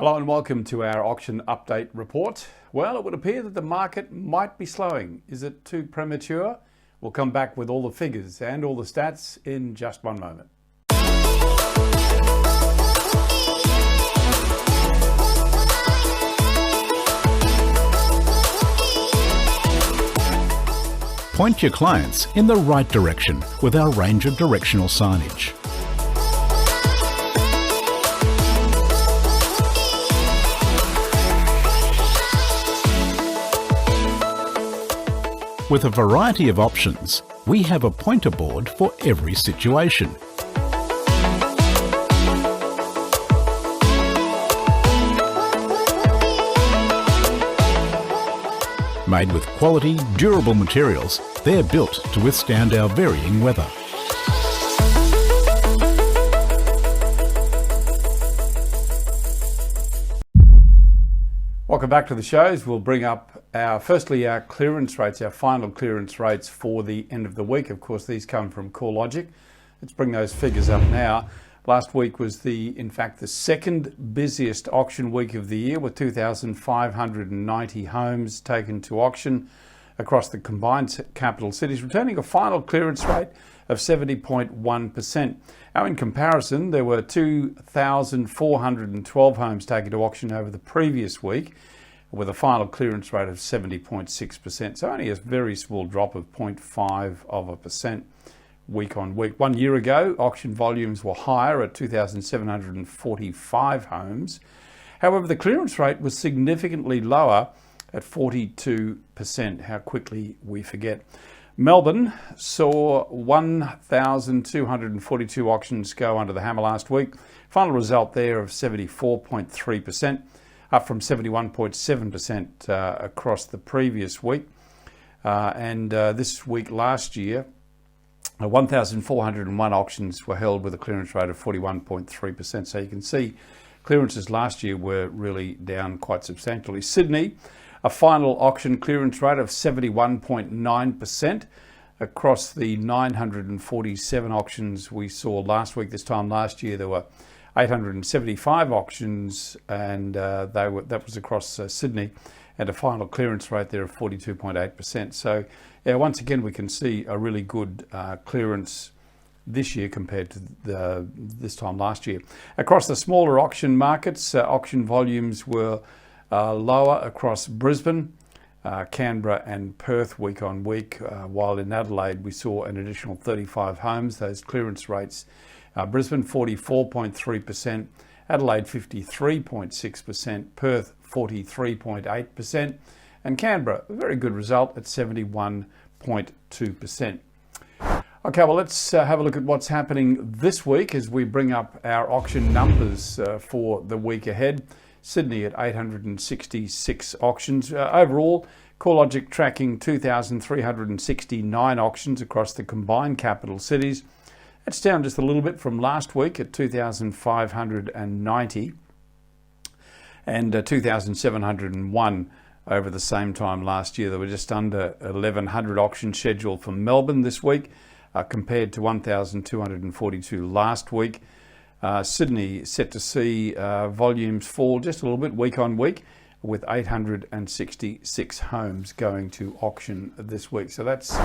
Hello and welcome to our auction update report. Well, it would appear that the market might be slowing. Is it too premature? We'll come back with all the figures and all the stats in just one moment. Point your clients in the right direction with our range of directional signage. With a variety of options, we have a pointer board for every situation. Made with quality, durable materials, they're built to withstand our varying weather. Welcome back to the shows. We'll bring up firstly our clearance rates, our final clearance rates for the end of the week. Of course, these come from CoreLogic. Let's bring those figures up now. Last week was in fact the second busiest auction week of the year, with 2,590 homes taken to auction across the combined capital cities, returning a final clearance rate of 70.1%. Now, in comparison, there were 2,412 homes taken to auction over the previous week, with a final clearance rate of 70.6%. So only a very small drop of 0.5% week on week. 1 year ago, auction volumes were higher at 2,745 homes. However, the clearance rate was significantly lower at 42%. How quickly we forget. Melbourne saw 1,242 auctions go under the hammer last week. Final result there of 74.3%, up from 71.7% across the previous week. And this week last year, 1,401 auctions were held with a clearance rate of 41.3%. So you can see clearances last year were really down quite substantially. Sydney, a final auction clearance rate of 71.9% across the 947 auctions we saw last week. This time last year there were 875 auctions, and that was across Sydney, and a final clearance rate there of 42.8%. So yeah, once again we can see a really good clearance this year compared to this time last year. Across the smaller auction markets, auction volumes were lower across Brisbane, Canberra and Perth week on week, while in Adelaide we saw an additional 35 homes. Those clearance rates, Brisbane 44.3%, Adelaide 53.6%, Perth 43.8%, and Canberra, a very good result at 71.2%. Okay, well, let's have a look at what's happening this week as we bring up our auction numbers for the week ahead. Sydney at 866 auctions. Overall, CoreLogic tracking 2,369 auctions across the combined capital cities. That's down just a little bit from last week at 2,590 and 2,701 over the same time last year. There were just under 1,100 auctions scheduled for Melbourne this week, compared to 1,242 last week. Sydney set to see volumes fall just a little bit week on week, with 866 homes going to auction this week. So that's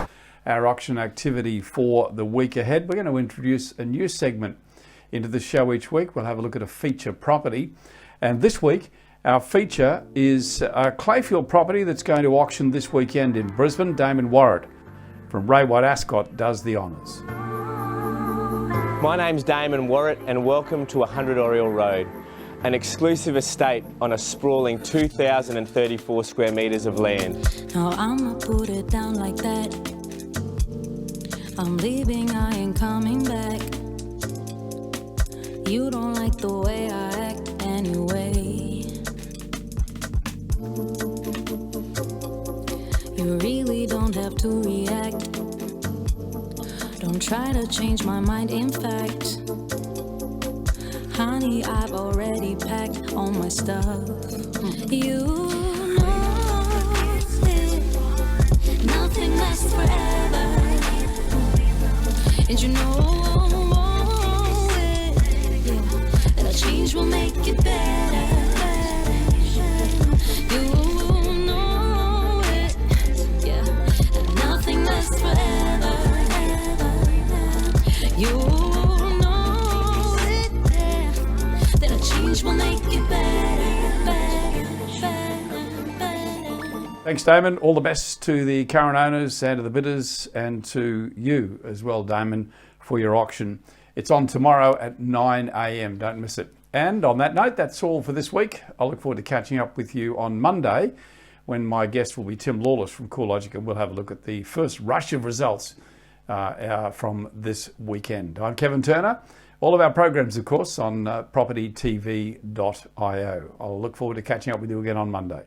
our auction activity for the week ahead. We're going to introduce a new segment into the show each week. We'll have a look at a feature property. And this week, our feature is a Clayfield property that's going to auction this weekend in Brisbane. Damon Warrett from Ray White Ascot does the honours. My name's Damon Warrett and welcome to 100 Oriel Road, an exclusive estate on a sprawling 2,034 square metres of land. Now I'ma put it down like that. I'm leaving, I ain't coming back. You don't like the way I act anyway. You really don't have to react. Don't try to change my mind, in fact. Honey, I've already packed all my stuff. You know it, nothing lasts forever. And you know it, yeah, that a change will make it better. Thanks, Damon. All the best to the current owners and to the bidders and to you as well, Damon, for your auction. It's on tomorrow at 9 a.m. Don't miss it. And on that note, that's all for this week. I look forward to catching up with you on Monday when my guest will be Tim Lawless from CoreLogic, and we'll have a look at the first rush of results from this weekend. I'm Kevin Turner. All of our programs, of course, on propertytv.io. I'll look forward to catching up with you again on Monday.